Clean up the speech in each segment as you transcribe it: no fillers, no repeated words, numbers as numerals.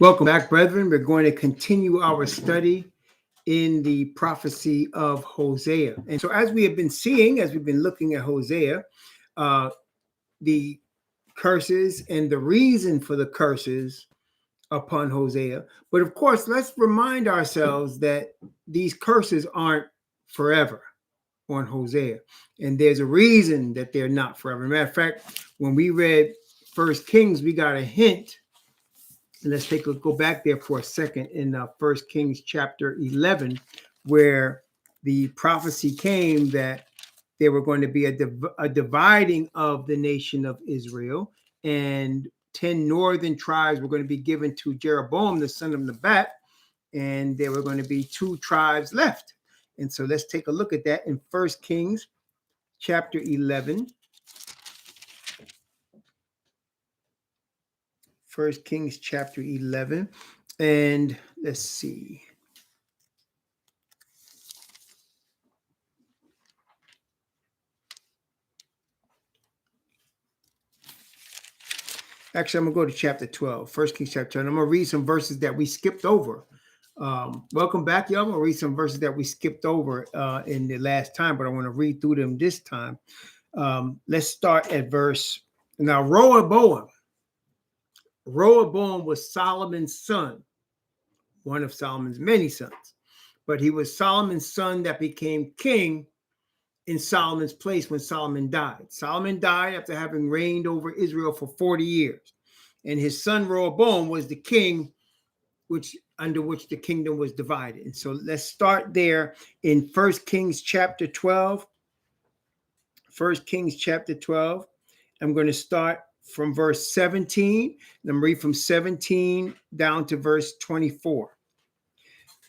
Welcome back, brethren. We're going to continue our study in the prophecy of Hosea. And so as we have been seeing, as we've been looking at Hosea, the curses and the reason for the curses upon Hosea. But of course, let's remind ourselves that these curses aren't forever on Hosea. And there's a reason that they're not forever. Matter of fact, when we read First Kings, we got a hint. And let's go back there for a second in 1 Kings chapter 11, where the prophecy came that there were going to be a dividing of the nation of Israel, and 10 northern tribes were going to be given to Jeroboam, the son of Nebat, and there were going to be 2 tribes left. And so let's take a look at that in 1 Kings chapter 11. 1 Kings chapter 11, and let's see. Actually, I'm going to go to chapter 12, 1 Kings chapter 12. I'm going to read some verses that we skipped over. Welcome back, y'all. I'm going to read some verses that we skipped over in the last time, but I want to read through them this time. Let's start at verse. Now, Rehoboam was Solomon's son, one of Solomon's many sons, but he was Solomon's son that became king in Solomon's place when Solomon died. Solomon died after having reigned over Israel for 40 years. And his son Rehoboam was the king under which the kingdom was divided. And so let's start there in 1 Kings chapter 12. 1 Kings chapter 12. I'm going to start from verse 17. And I'm read from 17 down to verse 24.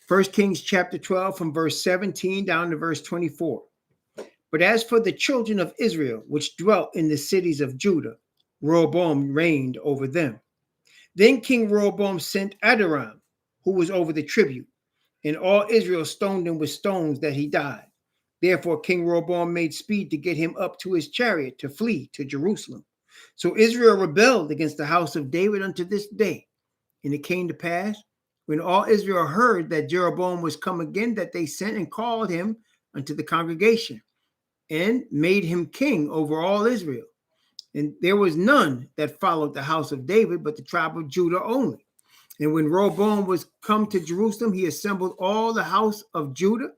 1 Kings chapter 12 from verse 17 down to verse 24. But as for the children of Israel, which dwelt in the cities of Judah, Rehoboam reigned over them. Then King Rehoboam sent Adoram, who was over the tribute, and all Israel stoned him with stones that he died. Therefore King Rehoboam made speed to get him up to his chariot to flee to Jerusalem. So Israel rebelled against the house of David unto this day. And it came to pass, when all Israel heard that Jeroboam was come again, that they sent and called him unto the congregation, and made him king over all Israel. And there was none that followed the house of David, but the tribe of Judah only. And when Rehoboam was come to Jerusalem, he assembled all the house of Judah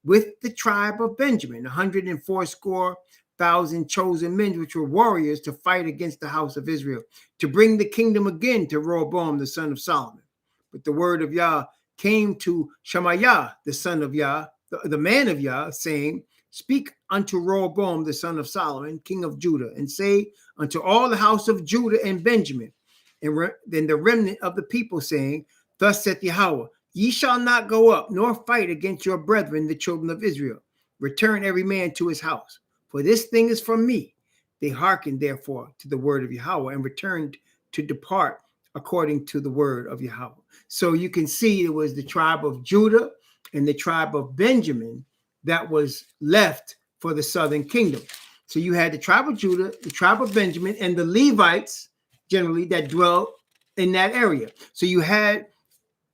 with the tribe of Benjamin, 180,000 chosen men, which were warriors to fight against the house of Israel, to bring the kingdom again to Rehoboam, the son of Solomon. But the word of Yah came to Shemaiah, the son of Yah, the man of Yah, saying, Speak unto Rehoboam, the son of Solomon, king of Judah, and say unto all the house of Judah and Benjamin, and then the remnant of the people, saying, Thus saith Yahweh, Ye shall not go up, nor fight against your brethren, the children of Israel. Return every man to his house, for this thing is from me. They hearkened therefore to the word of Yahweh, and returned to depart according to the word of Yahweh. So you can see it was the tribe of Judah and the tribe of Benjamin that was left for the southern kingdom. So you had the tribe of Judah, the tribe of Benjamin, and the Levites generally that dwelt in that area. So you had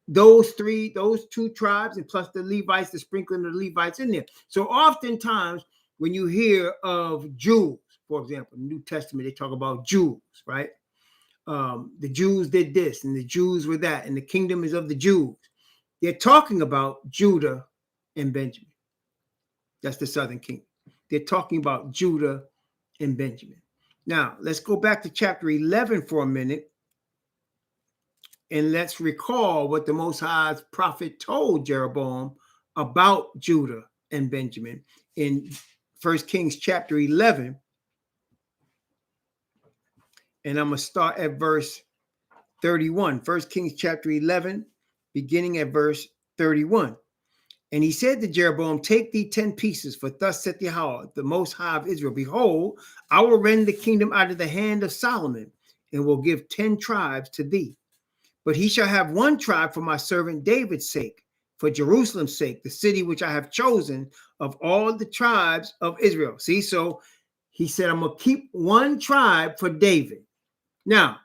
those 2 tribes, and plus the Levites, the sprinkling of the Levites in there. So oftentimes when you hear of Jews, for example, in the New Testament, they talk about Jews, right? The Jews did this, and the Jews were that, and the kingdom is of the Jews. They're talking about Judah and Benjamin. That's the southern kingdom. They're talking about Judah and Benjamin. Now, let's go back to chapter 11 for a minute, and let's recall what the Most High's prophet told Jeroboam about Judah and Benjamin in 1 Kings chapter 11. And I'm going to start at verse 31. 1 Kings chapter 11, beginning at verse 31. And he said to Jeroboam, Take thee 10 pieces, for thus saith Yahweh, the Most High of Israel, Behold, I will rend the kingdom out of the hand of Solomon, and will give 10 tribes to thee. But he shall have 1 tribe for my servant David's sake, for Jerusalem's sake, the city which I have chosen of all the tribes of Israel. See, so he said, I'm going to keep 1 tribe for David. Now,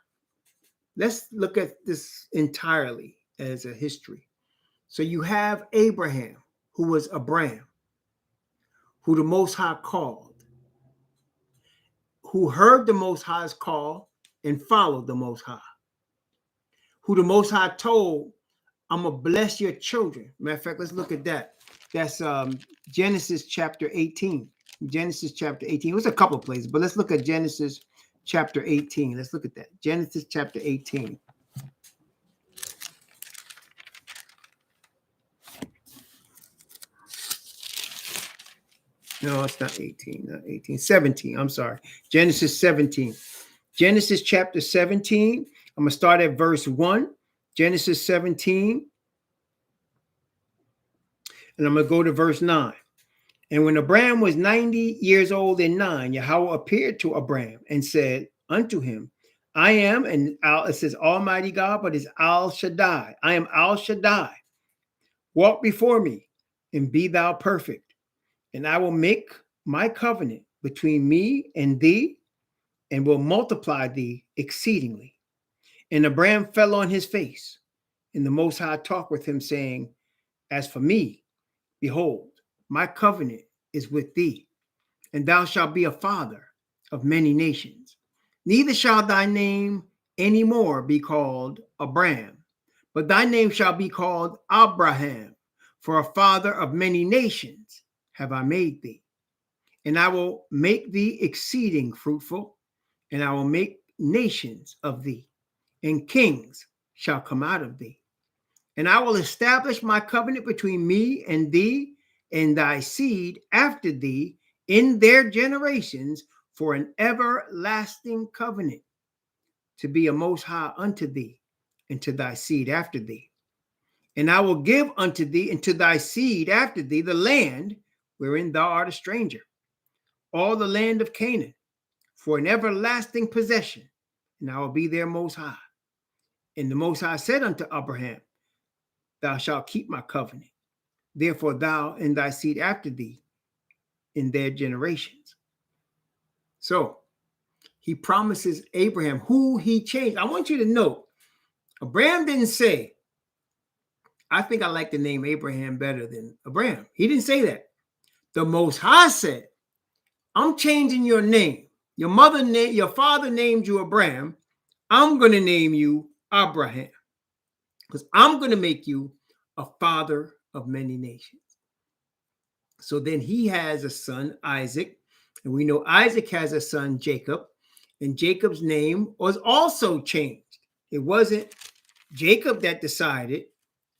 Let's look at this entirely as a history. So you have Abraham, who was Abram, who the Most High called, who heard the Most High's call and followed the Most High, who the Most High told, I'm going to bless your children. Matter of fact, let's look at that. That's Genesis chapter 18. Genesis chapter 18. It was a couple of places, but let's look at Genesis chapter 18. Let's look at that. Genesis chapter 18. No, it's not 18, not 18, 17. I'm sorry. Genesis 17. Genesis chapter 17. I'm going to start at verse 1. Genesis 17. And I'm going to go to verse 9. And when Abram was 90 years old and 9, Yahweh appeared to Abram and said unto him, I am, and it says Almighty God, but it's Al Shaddai. I am Al Shaddai. Walk before me and be thou perfect. And I will make my covenant between me and thee and will multiply thee exceedingly. And Abram fell on his face. And the Most High talked with him, saying, As for me, behold, my covenant is with thee, and thou shalt be a father of many nations. Neither shall thy name any more be called Abram, but thy name shall be called Abraham, for a father of many nations have I made thee. And I will make thee exceeding fruitful, and I will make nations of thee, and kings shall come out of thee. And I will establish my covenant between me and thee and thy seed after thee in their generations for an everlasting covenant, to be a most high unto thee and to thy seed after thee. And I will give unto thee and to thy seed after thee the land wherein thou art a stranger, all the land of Canaan, for an everlasting possession, and I will be their most high. And the Most High said unto Abraham, Thou shalt keep my covenant. Therefore, thou and thy seed after thee in their generations. So he promises Abraham, who he changed. I want you to note, Abraham didn't say, I think I like the name Abraham better than Abraham. He didn't say that. The Most High said, I'm changing your name. Your father named you Abraham. I'm going to name you Abraham, because I'm going to make you a father of many nations. So then he has a son, Isaac, and we know Isaac has a son, Jacob, and Jacob's name was also changed. It wasn't Jacob that decided,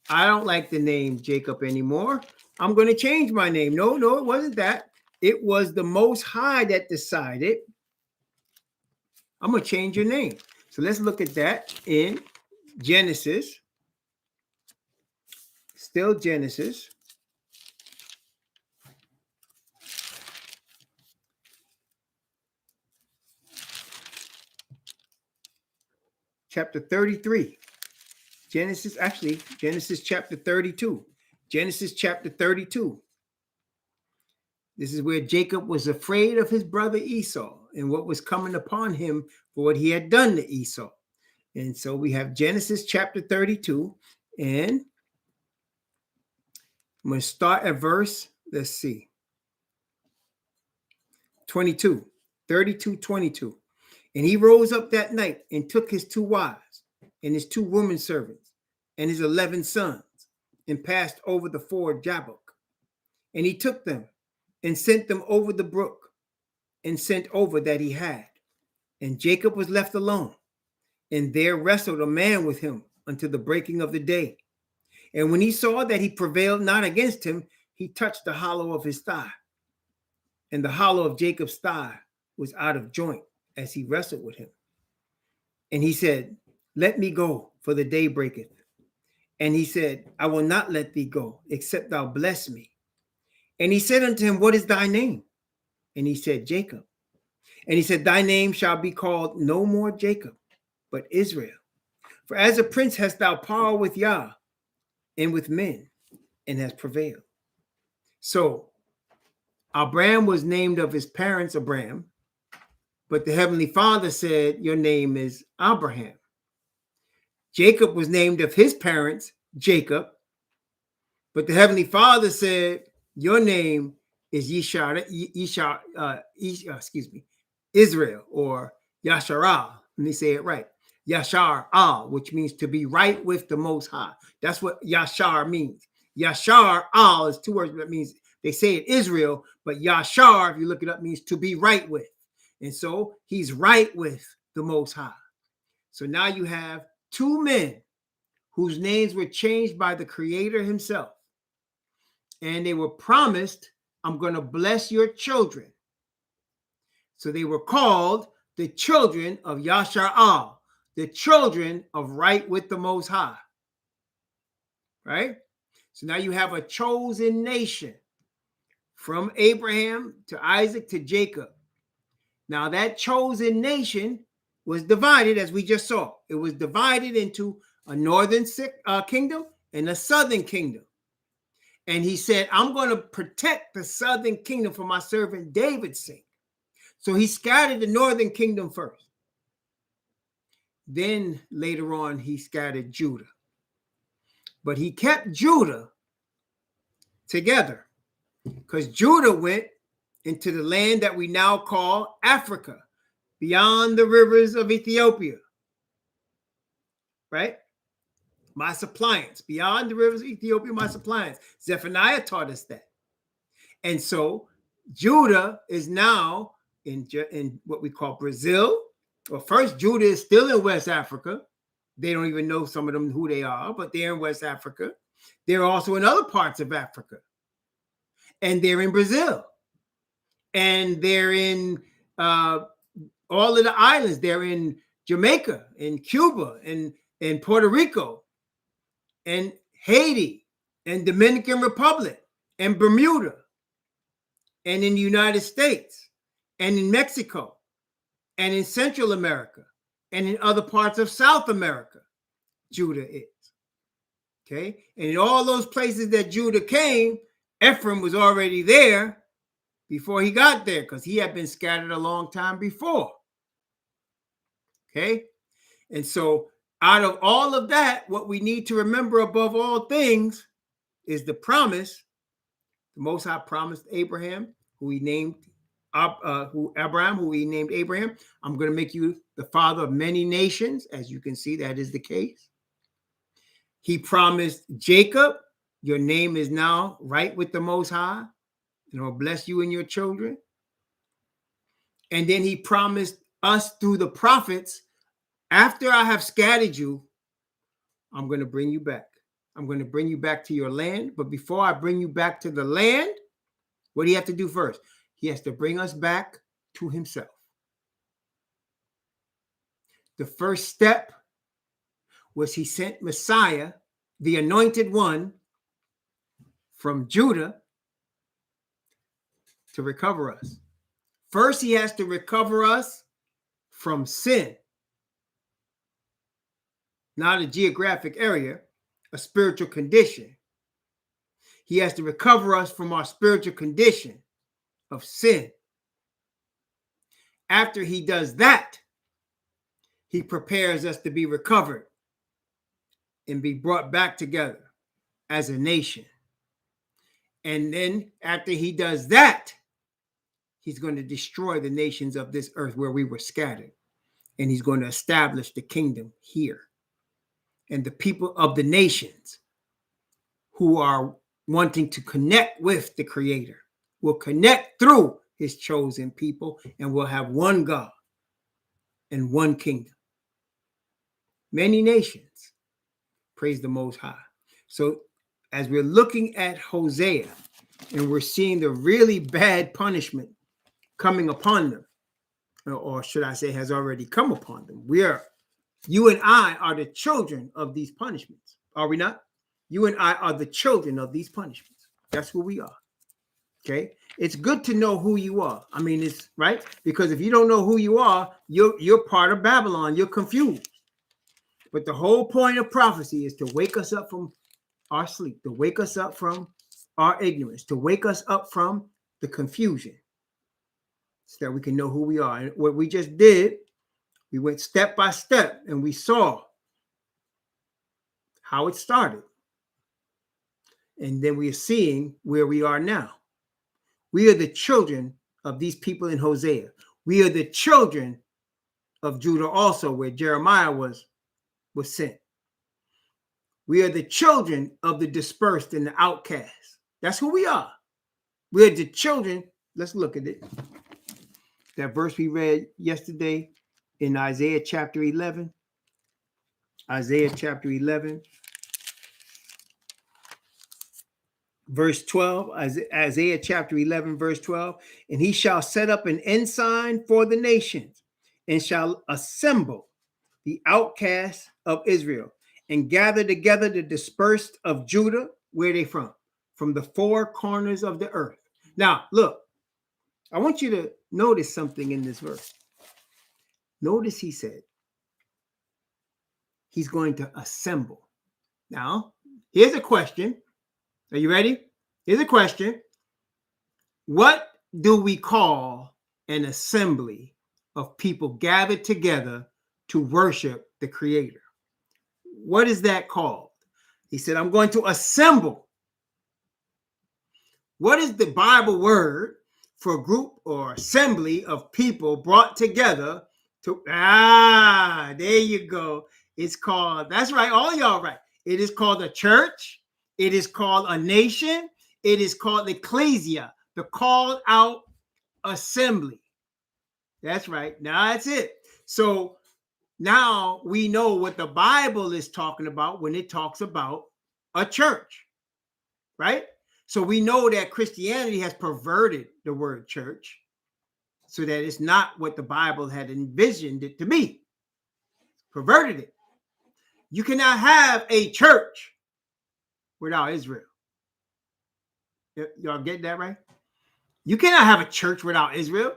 I don't like the name Jacob anymore, I'm going to change my name. No, it wasn't that. It was the Most High that decided, I'm going to change your name. So let's look at that in Genesis. Still Genesis. Chapter 33. Genesis chapter 32. Genesis chapter 32. This is where Jacob was afraid of his brother Esau and what was coming upon him for what he had done to Esau. And so we have Genesis chapter 32, and I'm going to start at verse, let's see, 22, 32, 22. And he rose up that night and took his 2 wives and his 2 women servants and his 11 sons and passed over the ford Jabbok. And he took them and sent them over the brook and sent over that he had. And Jacob was left alone. And there wrestled a man with him until the breaking of the day. And when he saw that he prevailed not against him, he touched the hollow of his thigh. And the hollow of Jacob's thigh was out of joint as he wrestled with him. And he said, Let me go, for the day breaketh. And he said, I will not let thee go, except thou bless me. And he said unto him, What is thy name? And he said, Jacob. And he said, Thy name shall be called no more Jacob, but Israel. For as a prince hast thou power with Yah and with men, and hast prevailed. So Abram was named of his parents Abram, but the Heavenly Father said, Your name is Abraham. Jacob was named of his parents, Jacob. But the Heavenly Father said, your name is Israel, or Yasharal. Let me say it right. Yashar al, which means to be right with the Most High. That's what Yashar means. Yashar al is two words. That means they say it Israel, but Yashar, if you look it up, means to be right with. And so he's right with the Most High. So now you have two men whose names were changed by the Creator himself. And they were promised, I'm going to bless your children. So they were called the children of Yashar, the children of right with the Most High. Right? So now you have a chosen nation from Abraham to Isaac to Jacob. Now that chosen nation was divided, as we just saw. It was divided into a northern kingdom and a southern kingdom. And he said, I'm going to protect the southern kingdom for my servant David's sake. So he scattered the northern kingdom first. Then later on, he scattered Judah. But he kept Judah together because Judah went into the land that we now call Africa, beyond the rivers of Ethiopia. Right? My suppliance, beyond the rivers of Ethiopia, my suppliance. Zephaniah taught us that. And so Judah is now in what we call Brazil. Well, first, Judah is still in West Africa. They don't even know, some of them, who they are, but they're in West Africa. They're also in other parts of Africa. And they're in Brazil. And they're in all of the islands. They're in Jamaica, and Cuba, and Puerto Rico, and Haiti, and Dominican Republic, and Bermuda, and in the United States, and in Mexico, and in Central America, and in other parts of South America, Judah is. Okay? And in all those places that Judah came, Ephraim was already there before he got there, because he had been scattered a long time before. Okay? And so out of all of that, what we need to remember above all things is the promise. The Most High promised Abraham, who he named Abraham, I'm going to make you the father of many nations. As you can see, that is the case. He promised Jacob, your name is now right with the Most High, and I'll bless you and your children. And then he promised us through the prophets, after I have scattered you, I'm going to bring you back. I'm going to bring you back to your land. But before I bring you back to the land, what do you have to do first? He has to bring us back to himself. The first step was he sent Messiah, the anointed one, from Judah to recover us. First, he has to recover us from sin. Not a geographic area, a spiritual condition. He has to recover us from our spiritual condition of sin. After he does that, he prepares us to be recovered and be brought back together as a nation. And then after he does that, he's going to destroy the nations of this earth where we were scattered. And he's going to establish the kingdom here. And the people of the nations who are wanting to connect with the Creator will connect through his chosen people, and will have one God and one kingdom. Many nations praise the Most High. So as we're looking at Hosea, and we're seeing the really bad punishment coming upon them, or should I say has already come upon them. You and I are the children of these punishments, are we not? You and I are the children of these punishments. That's who we are. Okay? It's good to know who you are. I mean, it's right, because if you don't know who you are, you're part of Babylon. You're confused. But the whole point of prophecy is to wake us up from our sleep, to wake us up from our ignorance, to wake us up from the confusion, so that we can know who we are. And what we just did, we went step by step, and we saw how it started. And then we are seeing where we are now. We are the children of these people in Hosea. We are the children of Judah also, where Jeremiah was sent. We are the children of the dispersed and the outcast. That's who we are. We are the children. Let's look at it. That verse we read yesterday in Isaiah chapter 11. Isaiah chapter 11. Verse 12, Isaiah chapter 11, verse 12. And he shall set up an ensign for the nations and shall assemble the outcasts of Israel and gather together the dispersed of Judah. Where are they from? From the four corners of the earth. Now, look, I want you to notice something in this verse. Notice he said he's going to assemble. Now, here's a question. Are you ready? Here's a question. What do we call an assembly of people gathered together to worship the Creator? What is that called? He said, I'm going to assemble. What is the Bible word for a group or assembly of people brought together to, there you go. It's called, that's right, all y'all right. It is called a church. It is called a nation. It is called ecclesia, the called out assembly. That's right. Now that's it. So now we know what the Bible is talking about when it talks about a church, right? So we know that Christianity has perverted the word church so that it's not what the Bible had envisioned it to be. Perverted it. You cannot have a church without Israel. Y'all get that right? You cannot have a church without Israel.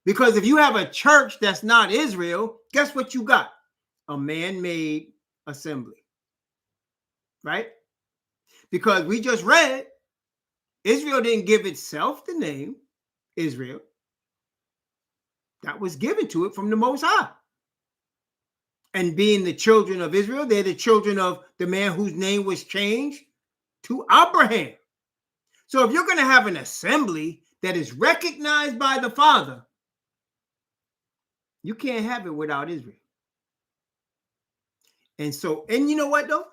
Because if you have a church that's not Israel, guess what you got? A man-made assembly. Right? Because we just read, Israel didn't give itself the name Israel. That was given to it from the Most High. And being the children of Israel, they're the children of the man whose name was changed to Abraham. So if you're going to have an assembly that is recognized by the Father, you can't have it without Israel. And so, and you know what though?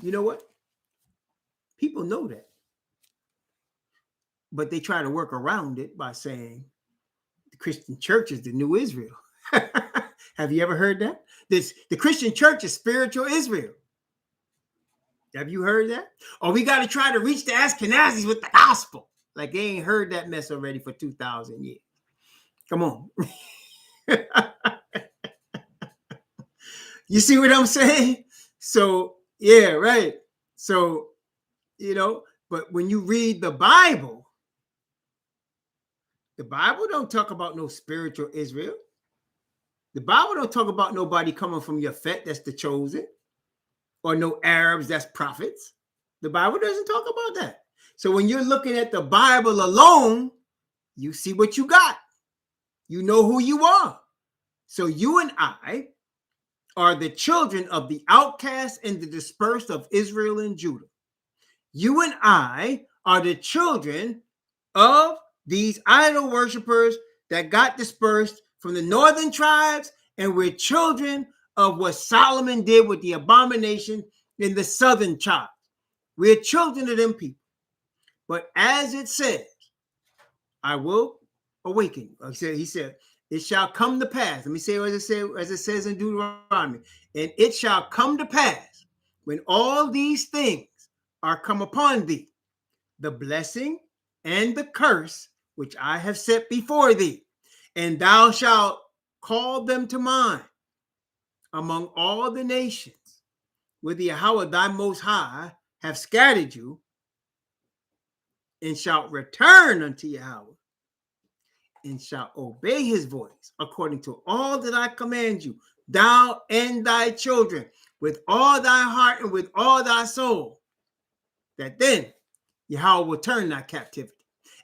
You know what? People know that. But they try to work around it by saying the Christian church is the new Israel. Have you ever heard that? The Christian church is spiritual Israel. Have you heard that? Or we got to try to reach the Ashkenazis with the gospel. Like they ain't heard that mess already for 2,000 years. Come on. You see what I'm saying? So, yeah, right. So, you know, but when you read the Bible don't talk about no spiritual Israel. The Bible don't talk about nobody coming from Yafet, that's the chosen, or no Arabs, that's prophets. The Bible doesn't talk about that. So when you're looking at the Bible alone, you see what you got. You know who you are. So you and I are the children of the outcast and the dispersed of Israel and Judah. You and I are the children of these idol worshipers that got dispersed from the northern tribes, and we're children of what Solomon did with the abomination in the southern tribes. We're children of them people. But as it says, I will awaken. He said, it shall come to pass. Let me say as it says in Deuteronomy. And it shall come to pass when all these things are come upon thee, the blessing and the curse which I have set before thee, and thou shalt call them to mind among all the nations where the Yahweh thy most high have scattered you, and shalt return unto Yahweh, and shalt obey his voice according to all that I command you, thou and thy children, with all thy heart and with all thy soul, that then Yahweh will turn thy captivity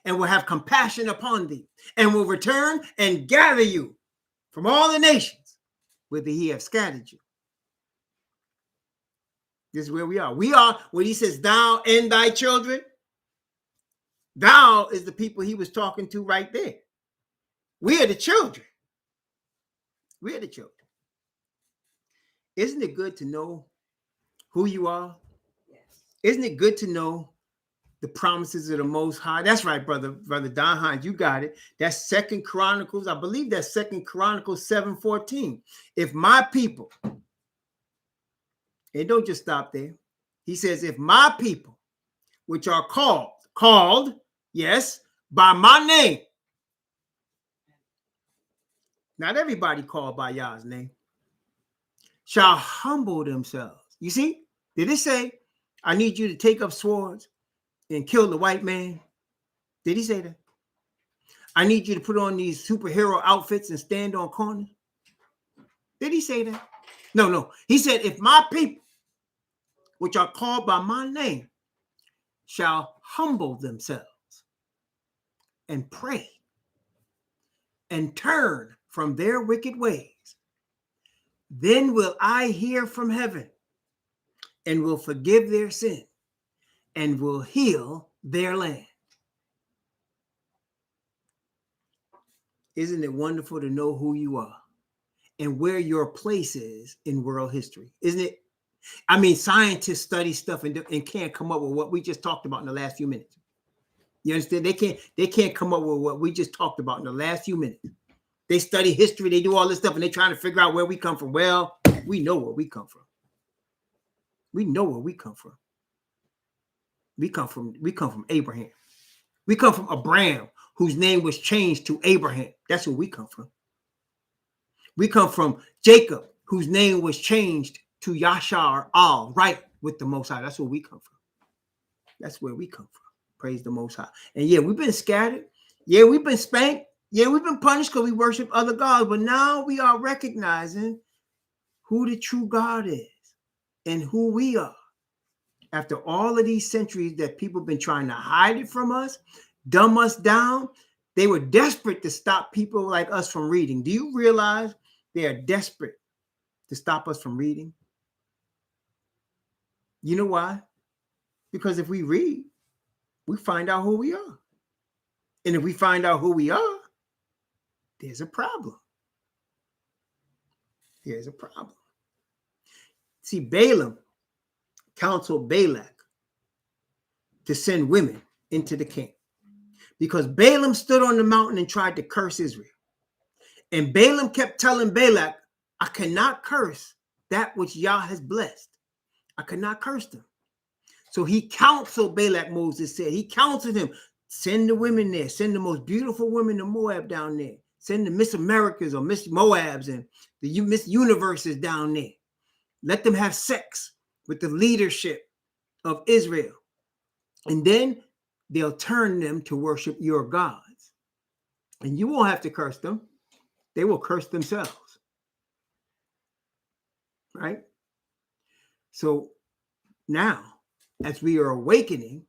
and will have compassion upon thee, and will return and gather you from all the nations whither he have scattered you. This is where we are. We are, when he says thou and thy children, thou is the people he was talking to right there. We are the children. We are the children. Isn't it good to know who you are? Yes. Isn't it good to know the promises of the Most High? That's right, brother Don Hines, you got it. That's Second Chronicles. I believe that's Second Chronicles 7:14. If my people, and don't just stop there. He says, if my people, which are called, yes, by my name. Not everybody called by Yah's name. Shall humble themselves. You see? Did it say, I need you to take up swords and kill the white man? Did he say that? I need you to put on these superhero outfits and stand on corners? Did he say that? No. He said, if my people, which are called by my name, shall humble themselves and pray and turn from their wicked ways, then will I hear from heaven and will forgive their sin and will heal their land. Isn't it wonderful to know who you are and where your place is in world history? Isn't it? I mean, scientists study stuff and can't come up with what we just talked about in the last few minutes. You understand? They can't come up with what we just talked about in the last few minutes. They study history, they do all this stuff, and they're trying to figure out where we come from. Well, we know where we come from. We know where we come from. We come from Abraham. We come from Abraham, whose name was changed to Abraham. That's where we come from. We come from Jacob, whose name was changed to Yashar Al, right with the Most High. That's where we come from. That's where we come from. Praise the Most High. And yeah, we've been scattered. Yeah, we've been spanked. Yeah, we've been punished because we worship other gods. But now we are recognizing who the true God is and who we are. After all of these centuries that people have been trying to hide it from us, dumb us down, they were desperate to stop people like us from reading. Do you realize they are desperate to stop us from reading? You know why? Because if we read, we find out who we are. And if we find out who we are, there's a problem. There's a problem. See, Balaam counseled Balak to send women into the camp because Balaam stood on the mountain and tried to curse Israel. And Balaam kept telling Balak, I cannot curse that which Yah has blessed. I cannot curse them. So he counseled Balak, Moses said. He counseled him, send the women there. Send the most beautiful women of Moab down there. Send the Miss Americas or Miss Moabs and the Miss Universes down there. Let them have sex with the leadership of Israel. And then they'll turn them to worship your gods. And you won't have to curse them. They will curse themselves. Right? So now, as we are awakening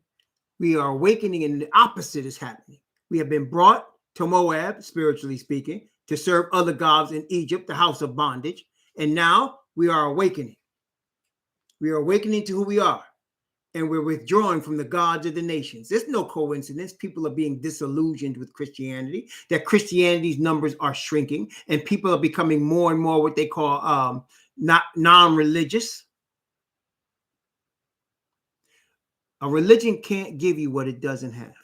and the opposite is happening. We have been brought to Moab, spiritually speaking, to serve other gods in Egypt, the house of bondage. And now we are awakening. We are awakening to who we are. And we're withdrawing from the gods of the nations. There's no coincidence. People are being disillusioned with Christianity, that Christianity's numbers are shrinking, and people are becoming more and more what they call not non-religious. A religion can't give you what it doesn't have.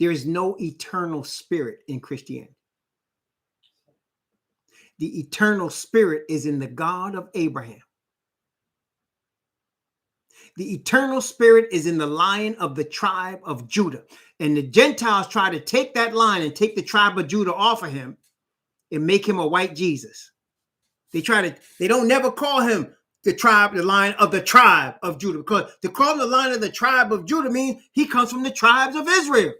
There is no eternal spirit in Christianity. The eternal spirit is in the God of Abraham. The eternal spirit is in the Lion of the tribe of Judah. And the Gentiles try to take that line and take the tribe of Judah off of him and make him a white Jesus. They don't never call him the Lion of the tribe of Judah, because to call him the Lion of the tribe of Judah means he comes from the tribes of Israel.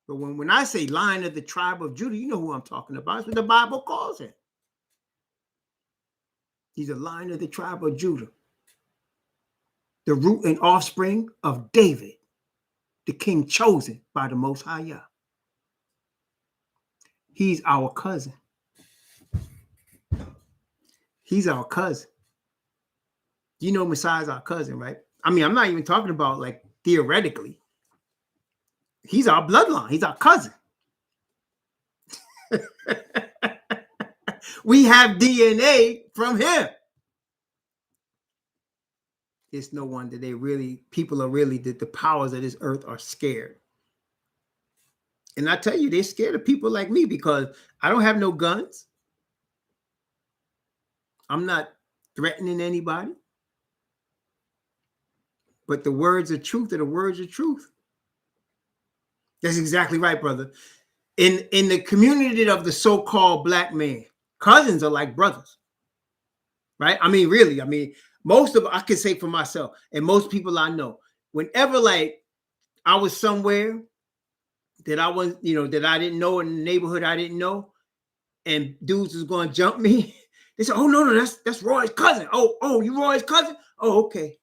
But when I say Lion of the tribe of Judah, you know who I'm talking about. That's what the Bible calls him. He's a Lion of the tribe of Judah, the root and offspring of David, the king chosen by the Most High Yah. He's our cousin. He's our cousin. You know Messiah's our cousin, right? I mean, I'm not even talking about like theoretically. He's our bloodline. He's our cousin. We have DNA from him. It's no wonder people are really, the powers of this earth are scared. And I tell you, they're scared of people like me because I don't have no guns. I'm not threatening anybody. But the words of truth are the words of truth. That's exactly right, brother. In the community of the so-called black man, cousins are like brothers. Right? I mean, really, I can say for myself and most people I know, whenever like I was somewhere that I was, that I didn't know, in the neighborhood I didn't know, and dudes was going to jump me, they said, "Oh no, that's Roy's cousin. Oh, you Roy's cousin? Oh, okay."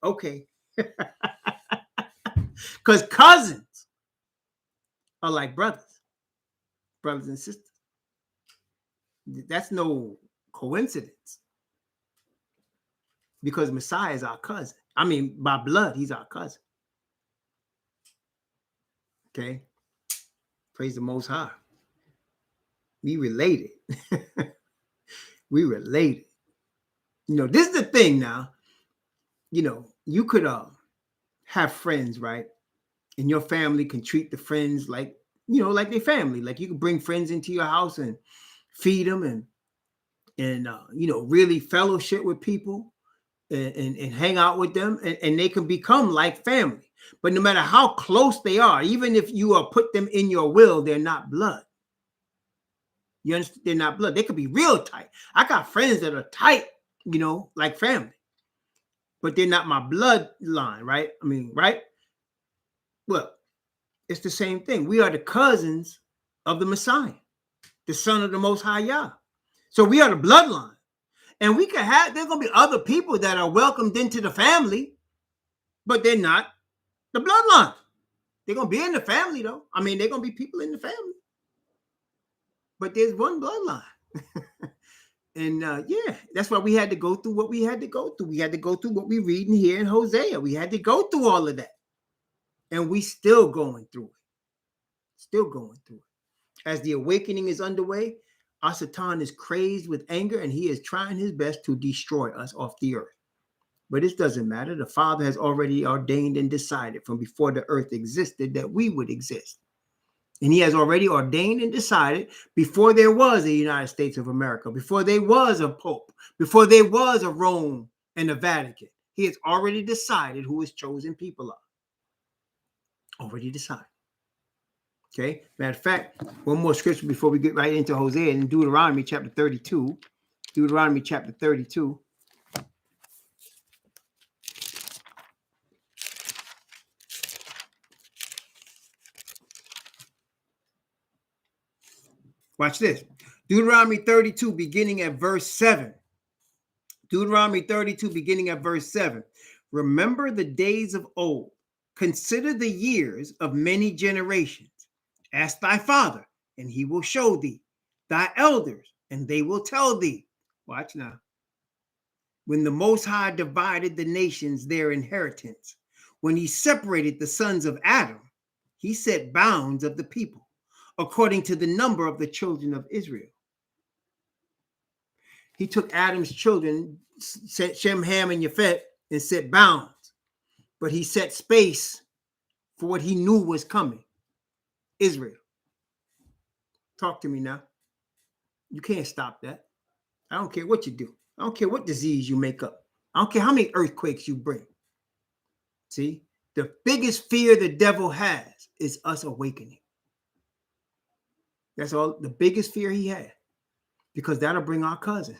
Because cousins are like brothers and sisters. That's no coincidence. Because Messiah is our cousin. I mean, by blood, he's our cousin. Okay? Praise the Most High. We related. We related. This is the thing now. You could have friends, right? And your family can treat the friends like, like their family. Like you can bring friends into your house and feed them and really fellowship with people and hang out with them and they can become like family. But no matter how close they are, even if you put them in your will, they're not blood. You understand? They're not blood. They could be real tight. I got friends that are tight, like family, but they're not my bloodline, right? I mean, right? Well, it's the same thing. We are the cousins of the Messiah, the Son of the Most High Yah. So we are the bloodline. And there's going to be other people that are welcomed into the family, but they're not the bloodline. They're going to be in the family, though. I mean, they're going to be people in the family. But there's one bloodline. And that's why we had to go through what we had to go through. We had to go through what we reading here in Hosea. We had to go through all of that. And we still going through it. Still going through it. As the awakening is underway, our Satan is crazed with anger and he is trying his best to destroy us off the earth. But it doesn't matter. The Father has already ordained and decided from before the earth existed that we would exist. And he has already ordained and decided before there was a United States of America, before there was a Pope, before there was a Rome and a Vatican. He has already decided who his chosen people are. Already decided. Okay. Matter of fact, one more scripture before we get right into Hosea in Deuteronomy chapter 32. Deuteronomy chapter 32. Watch this. Deuteronomy 32, beginning at verse 7. Deuteronomy 32, beginning at verse 7. Remember the days of old. Consider the years of many generations. Ask thy father, and he will show thee. Thy elders, and they will tell thee. Watch now. When the Most High divided the nations their inheritance, when he separated the sons of Adam, he set bounds of the people according to the number of the children of Israel. He took Adam's children, Shem, Ham, and Japheth, and set bounds. But he set space for what he knew was coming. Israel. Talk to me now. You can't stop that. I don't care what you do. I don't care what disease you make up. I don't care how many earthquakes you bring. See, the biggest fear the devil has is us awakening. That's all, the biggest fear he had, because that'll bring our cousin.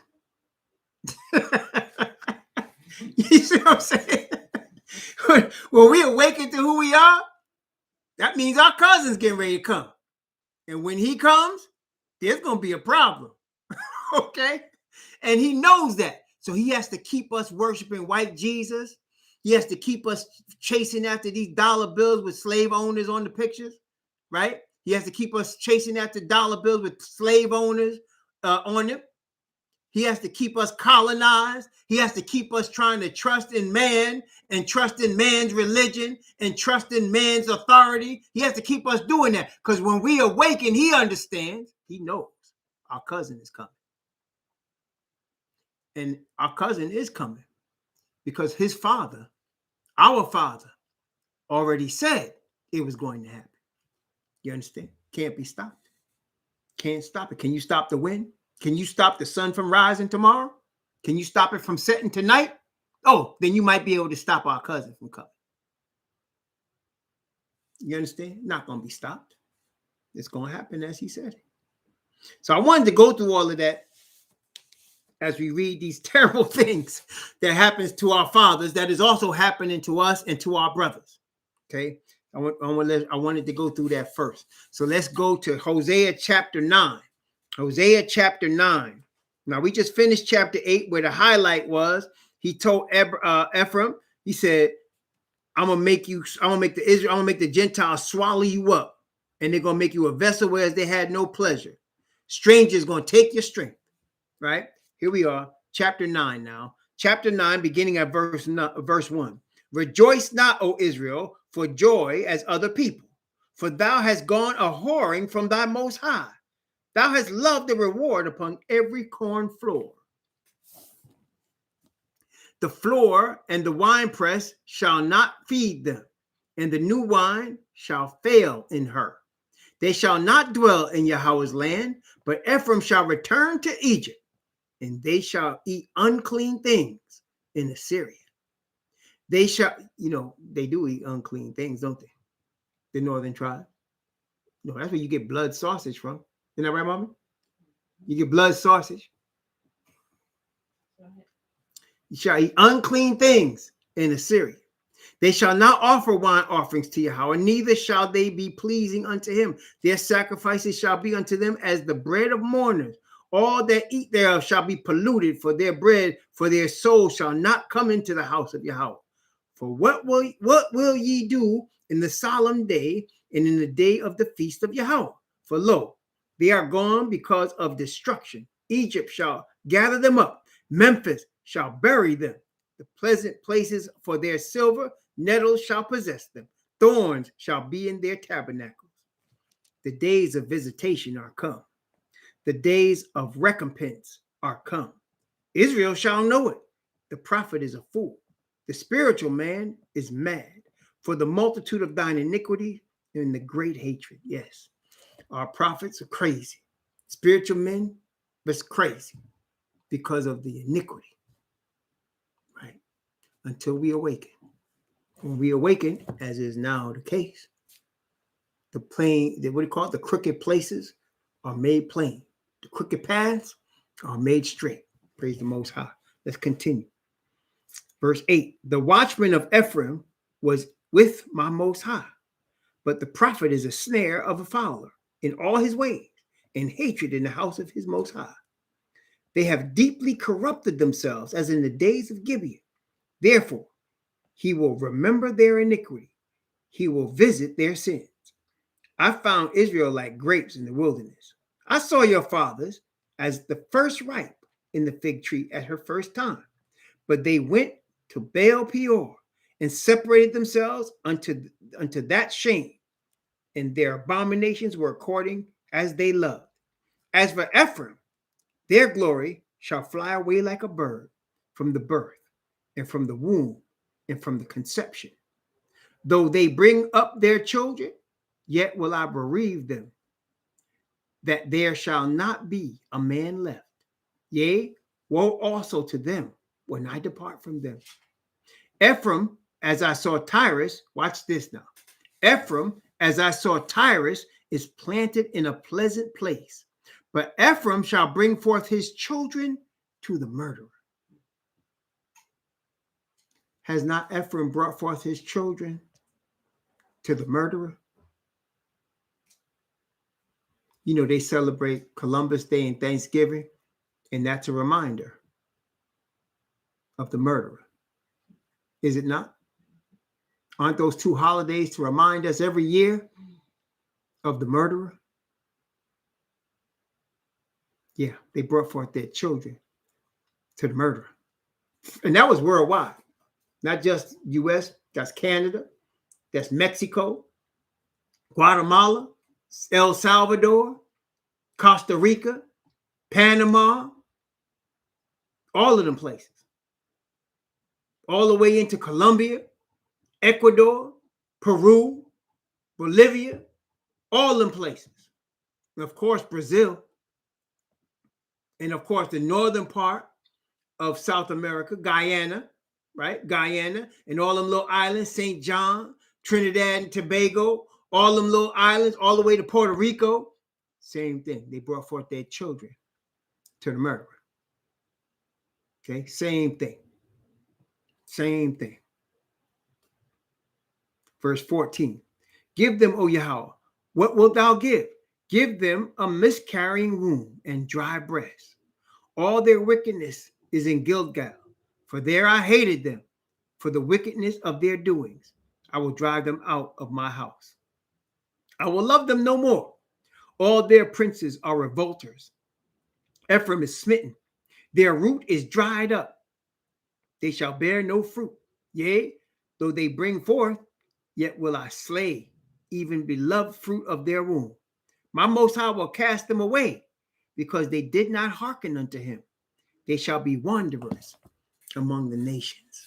You see what I'm saying? When we awaken to who we are, that means our cousin's getting ready to come. And when he comes, there's going to be a problem. Okay? And he knows that. So he has to keep us worshiping white Jesus. He has to keep us chasing after these dollar bills with slave owners on the pictures, right? He has to keep us chasing after dollar bills with slave owners on them. He has to keep us colonized. He has to keep us trying to trust in man and trust in man's religion and trust in man's authority. He has to keep us doing that because when we awaken, he understands, he knows our cousin is coming. And our cousin is coming because his father, our father, already said it was going to happen. You understand? Can't be stopped. Can't stop it. Can you stop the wind? Can you stop the sun from rising tomorrow? Can you stop it from setting tonight? Oh, then you might be able to stop our cousin from coming. You understand? Not going to be stopped. It's going to happen as he said it. So I wanted to go through all of that as we read these terrible things that happens to our fathers that is also happening to us and to our brothers. Okay? I wanted to go through that first. So let's go to Hosea chapter 9. Hosea chapter 9. Now we just finished chapter 8 where the highlight was he told Ephraim, he said, I'm gonna make the Gentiles swallow you up, and they're gonna make you a vessel whereas they had no pleasure. Strangers gonna take your strength. Right? Here we are, chapter 9 now. Chapter 9, beginning at verse 1. Rejoice not, O Israel, for joy as other people, for thou hast gone a whoring from thy most high. Thou hast loved the reward upon every corn floor. The floor and the winepress shall not feed them, and the new wine shall fail in her. They shall not dwell in Yahweh's land, but Ephraim shall return to Egypt, and they shall eat unclean things in Assyria. They shall, they do eat unclean things, don't they? The northern tribe. No, that's where you get blood sausage from. Isn't that right, Mama? You get blood sausage. You shall eat unclean things in Assyria. They shall not offer wine offerings to Yahweh, neither shall they be pleasing unto him. Their sacrifices shall be unto them as the bread of mourners. All that eat thereof shall be polluted for their bread, for their soul shall not come into the house of Yahweh. For what will ye do in the solemn day and in the day of the feast of Yahweh? For lo, they are gone because of destruction. Egypt shall gather them up. Memphis shall bury them. The pleasant places for their silver, nettles shall possess them. Thorns shall be in their tabernacles. The days of visitation are come. The days of recompense are come. Israel shall know it. The prophet is a fool. The spiritual man is mad for the multitude of thine iniquity and the great hatred. Yes, our prophets are crazy. Spiritual men, but crazy because of the iniquity. Right? Until we awaken. When we awaken, as is now the case, the crooked places are made plain. The crooked paths are made straight. Praise the Most High. Let's continue. Verse 8, the watchman of Ephraim was with my Most High, but the prophet is a snare of a fowler in all his ways, and hatred in the house of his Most High. They have deeply corrupted themselves, as in the days of Gibeon. Therefore, he will remember their iniquity. He will visit their sins. I found Israel like grapes in the wilderness. I saw your fathers as the first ripe in the fig tree at her first time, but they went to Baal Peor and separated themselves unto that shame, and their abominations were according as they loved. As for Ephraim, their glory shall fly away like a bird from the birth, and from the womb, and from the conception. Though they bring up their children, yet will I bereave them, that there shall not be a man left. Yea, woe also to them when I depart from them. Ephraim, as I saw Tyrus, watch this now. Ephraim, as I saw Tyrus, is planted in a pleasant place, but Ephraim shall bring forth his children to the murderer. Has not Ephraim brought forth his children to the murderer? They celebrate Columbus Day and Thanksgiving, and that's a reminder of the murderer. Is it not? Aren't those two holidays to remind us every year of the murderer? Yeah, they brought forth their children to the murderer. And that was worldwide, not just U.S., that's Canada, that's Mexico, Guatemala, El Salvador, Costa Rica, Panama, all of them places, all the way into Colombia, Ecuador, Peru, Bolivia, all them places. And of course, Brazil, and of course, the northern part of South America, Guyana, right? Guyana, and all them little islands, St. John, Trinidad and Tobago, all them little islands, all the way to Puerto Rico. Same thing. They brought forth their children to the murderer. Okay, same thing. Same thing. Verse 14. Give them, O Yahweh, what wilt thou give? Give them a miscarrying womb and dry breasts. All their wickedness is in Gilgal, for there I hated them, for the wickedness of their doings. I will drive them out of my house. I will love them no more. All their princes are revolters. Ephraim is smitten. Their root is dried up. They shall bear no fruit. Yea, though they bring forth, yet will I slay, even beloved fruit of their womb. My Most High will cast them away, because they did not hearken unto him. They shall be wanderers among the nations.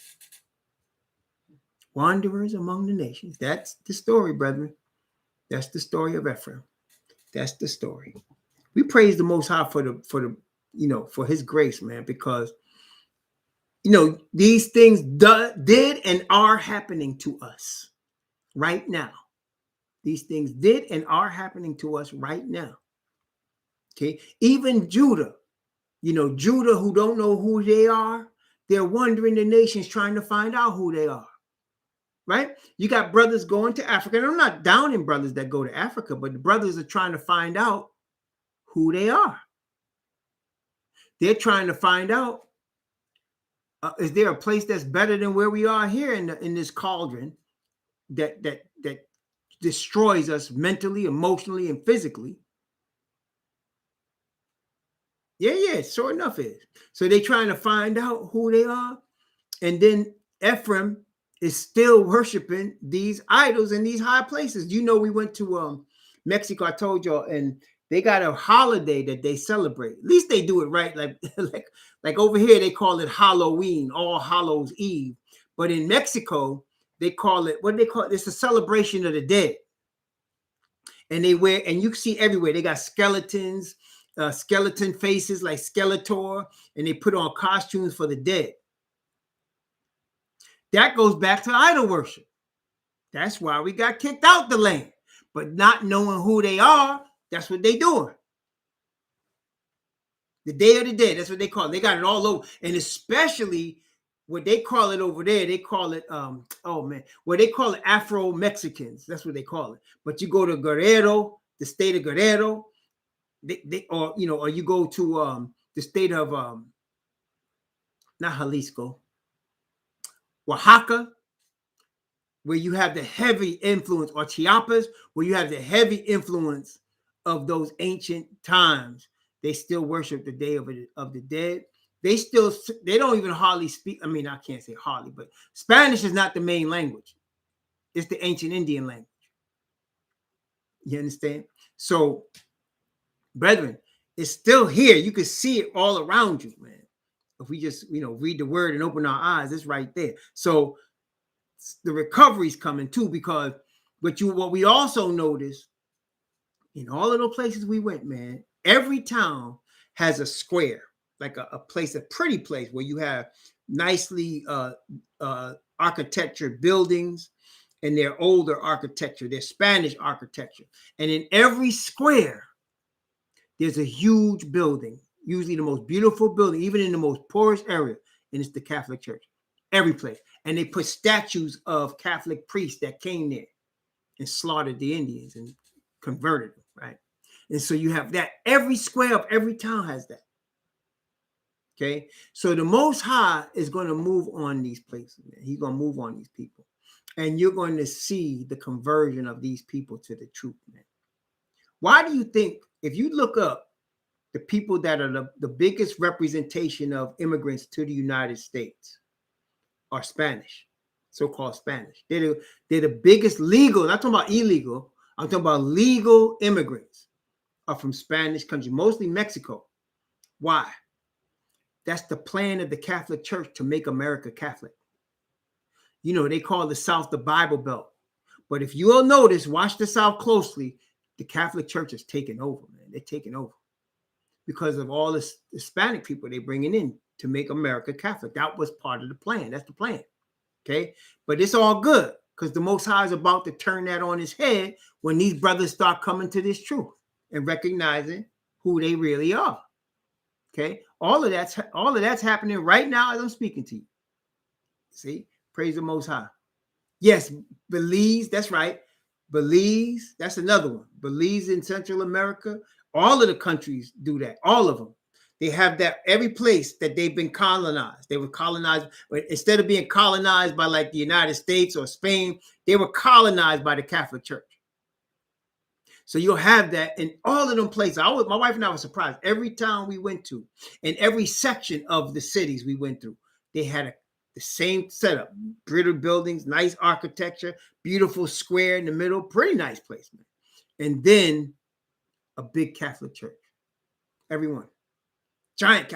Wanderers among the nations. That's the story, brethren. That's the story of Ephraim. That's the story. We praise the Most High for the for his grace, man, because these things did and are happening to us right now. These things did and are happening to us right now. Okay, even Judah, Judah, who don't know who they are, they're wandering the nations trying to find out who they are. Right? You got brothers going to Africa. And I'm not downing brothers that go to Africa, but the brothers are trying to find out who they are. They're trying to find out, is there a place that's better than where we are here in this cauldron that destroys us mentally, emotionally, and physically? Yeah, sure enough is. So they're trying to find out who they are. And then Ephraim is still worshiping these idols in these high places. We went to Mexico, I told y'all, and they got a holiday that they celebrate. At least they do it right. Like over here, they call it Halloween, All Hallows Eve. But in Mexico, they call it, what do they call it? It's a celebration of the dead. And they wear, and you can see everywhere, they got skeletons, skeleton faces like Skeletor, and they put on costumes for the dead. That goes back to idol worship. That's why we got kicked out the land. But not knowing who they are, that's what they doing. The Day of the Dead, that's what they call it. They got it all over. And especially what they call it over there, they call it, they call it Afro-Mexicans. That's what they call it. But you go to Guerrero, the state of Guerrero, or you go to the state of, not Jalisco, Oaxaca, where you have the heavy influence, or Chiapas, where you have the heavy influence of those ancient times. They still worship the Day of the Dead. They don't even hardly speak. I mean, I can't say hardly, but Spanish is not the main language. It's the ancient Indian language. You understand? So, brethren, it's still here. You can see it all around you, man. If we just, read the word and open our eyes, it's right there. So the recovery's coming too, because what we also noticed in all of the places we went, man, every town has a square, like a place, a pretty place where you have nicely architecture buildings, and they're older architecture, they're Spanish architecture. And in every square, there's a huge building, usually the most beautiful building, even in the most poorest area, and it's the Catholic Church. Every place. And they put statues of Catholic priests that came there and slaughtered the Indians and converted them, right? And so you have that. Every square of every town has that. Okay? So the Most High is going to move on these places, man. He's going to move on these people. And you're going to see the conversion of these people to the truth, man. Why do you think, if you look up the people that are the biggest representation of immigrants to the United States are Spanish, so-called Spanish. They're the biggest legal, not talking about illegal, I'm talking about legal immigrants are from Spanish countries, mostly Mexico. Why? That's the plan of the Catholic Church to make America Catholic. You know, they call the South the Bible Belt. But if you'll notice, watch the South closely, the Catholic Church is taking over, man. They're taking over because of all this Hispanic people they're bringing in to make America Catholic. That was part of the plan. That's the plan. Okay. But it's all good because the Most High is about to turn that on his head when these brothers start coming to this truth and recognizing who they really are. Okay. All of that's happening right now as I'm speaking to you. See, praise the Most High. Yes, Belize, that's right. Belize, that's another one. Belize in Central America, all of the countries do that. All of them. They have that every place that they've been colonized. They were colonized, but instead of being colonized by like the United States or Spain, they were colonized by the Catholic Church. So you'll have that in all of them places. My wife and I were surprised. Every town we went to, in every section of the cities we went through, they had the same setup. Britter buildings, nice architecture, beautiful square in the middle, pretty nice place, man. And then a big Catholic church. Everyone. Giant,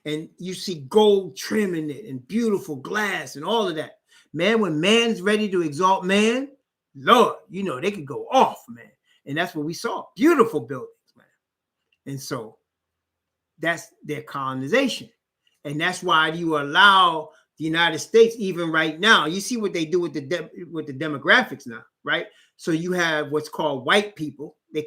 and you see gold trim in it and beautiful glass and all of that. Man, when man's ready to exalt man, Lord, you know, they could go off, man. And that's what we saw. Beautiful buildings, man. And so that's their colonization. And that's why you allow the United States, even right now, you see what they do with the demographics now, right? So you have what's called white people. They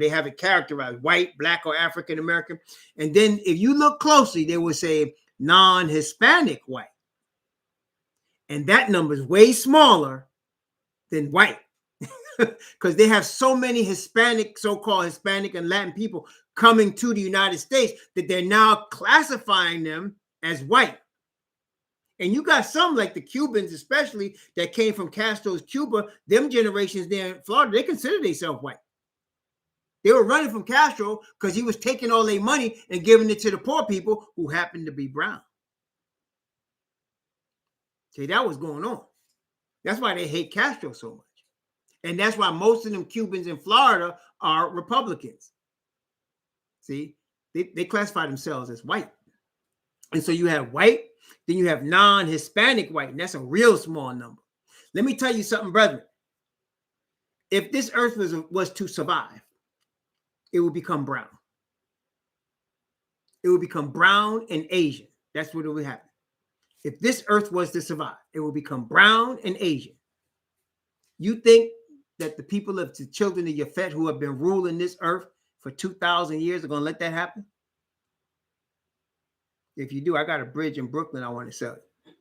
have it characterized white, black, or African American. And then if you look closely, they will say non-Hispanic white. And that number is way smaller than white because they have so many Hispanic, so-called Hispanic and Latin people coming to the United States that they're now classifying them as white. And you got some like the Cubans, especially that came from Castro's Cuba, them generations there in Florida, they consider themselves white. They were running from Castro because he was taking all their money and giving it to the poor people who happened to be brown. See, that was going on. That's why they hate Castro so much. And that's why most of them Cubans in Florida are Republicans. See, they classify themselves as white. And so you have white, then you have non-Hispanic white, and that's a real small number. Let me tell you something, brethren. If this earth was to survive, it would become brown. It would become brown and Asian. That's what it would happen. If this earth was to survive, it will become brown and Asian. You think that the people of the children of Yafet who have been ruling this earth for 2,000 years are going to let that happen? If you do, I got a bridge in Brooklyn I want to sell it.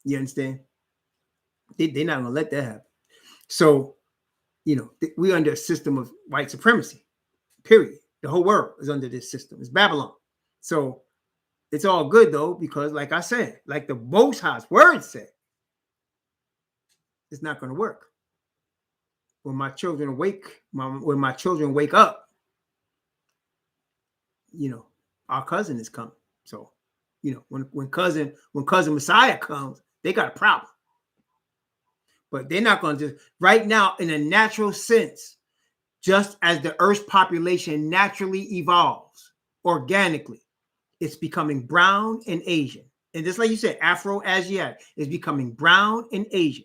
You understand? They're not going to let that happen. So, you know, we're under a system of white supremacy, period. The whole world is under this system. It's Babylon. So it's all good, though, because like I said, like the Most High's word said, it's not going to work. When my children wake up, you know, our cousin is coming. So, you know, when cousin Messiah comes, they got a problem. But they're not going to just right now, in a natural sense, just as the Earth's population naturally evolves organically, it's becoming brown and Asian. And just like you said, Afro-Asiatic is becoming brown and Asian.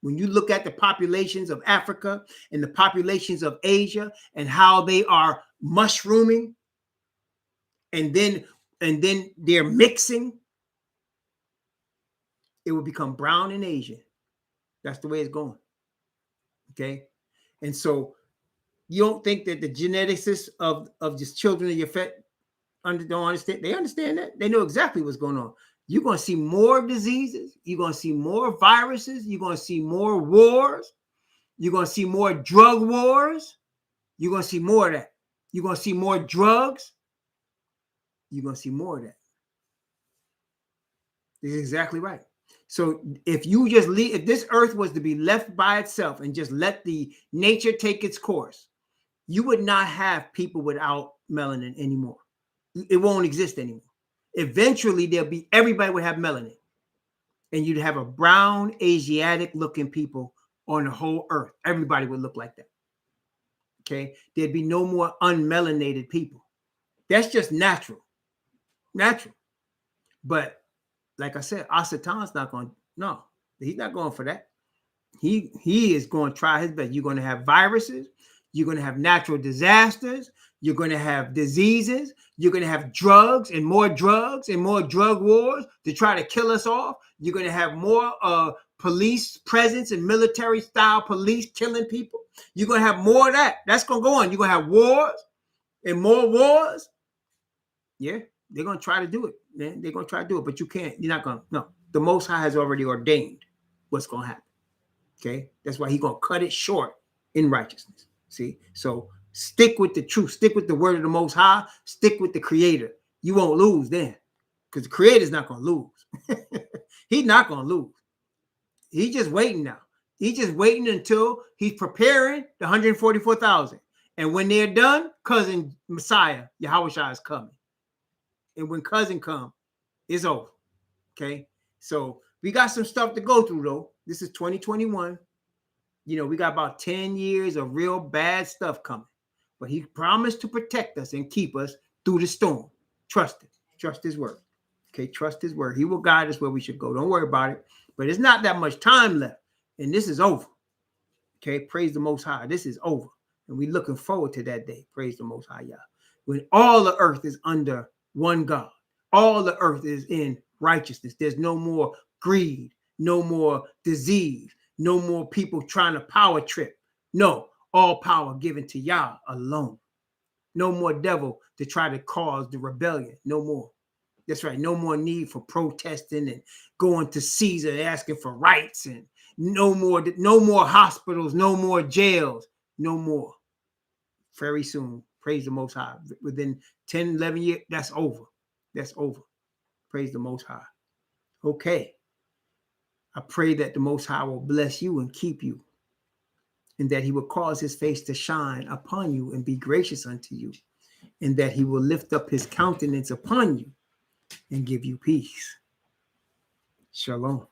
When you look at the populations of Africa and the populations of Asia and how they are mushrooming, and then they're mixing, it will become brown and Asian. That's the way it's going. Okay. And so you don't think that the geneticists of just children of Yafet don't understand? They understand that. They know exactly what's going on. You're going to see more diseases. You're going to see more viruses. You're going to see more wars. You're going to see more drug wars. You're going to see more of that. You're going to see more drugs. You're going to see more of that. This is exactly right. So if you just leave, if this earth was to be left by itself and just let the nature take its course, you would not have people without melanin anymore. It won't exist anymore. Eventually, everybody would have melanin, and you'd have a brown, Asiatic-looking people on the whole earth. Everybody would look like that. Okay, there'd be no more unmelanated people. That's just natural. But like I said, Asatan's not going. No, he's not going for that. He is going to try his best. You're going to have viruses. You're going to have natural disasters. You're going to have diseases. You're going to have drugs and more drug wars to try to kill us off. You're going to have more police presence and military style police killing people. You're going to have more of that. That's going to go on. You're going to have wars and more wars. Yeah, they're going to try to do it. Man. They're going to try to do it, but you can't. You're not going to. No, the Most High has already ordained what's going to happen. Okay, that's why he's going to cut it short in righteousness. See, so stick with the truth, stick with the word of the Most High, stick with the Creator. You won't lose then, because the Creator's not going to lose. He's not going to lose. He's just waiting now. He's just waiting until he's preparing the 144,000. And when they're done, cousin Messiah, Yahushua is coming. And when cousin comes, it's over. Okay, so we got some stuff to go through, though. This is 2021. You know, we got about 10 years of real bad stuff coming. But he promised to protect us and keep us through the storm. Trust it. Trust his word. Okay, trust his word. He will guide us where we should go. Don't worry about it. But it's not that much time left. And this is over. Okay, praise the Most High. This is over. And we're looking forward to that day. Praise the Most High, Yah. When all the earth is under one God. All the earth is in righteousness. There's no more greed. No more disease. No more people trying to power trip. No, all power given to Yah alone. No more devil to try to cause the rebellion. No more. That's right. No more need for protesting and going to Caesar and asking for rights, and no more hospitals, no more jails, no more. Very soon, praise the Most High. Within 10, 11 years, that's over. That's over. Praise the Most High. Okay. I pray that the Most High will bless you and keep you, and that he will cause his face to shine upon you and be gracious unto you, and that he will lift up his countenance upon you and give you peace. Shalom.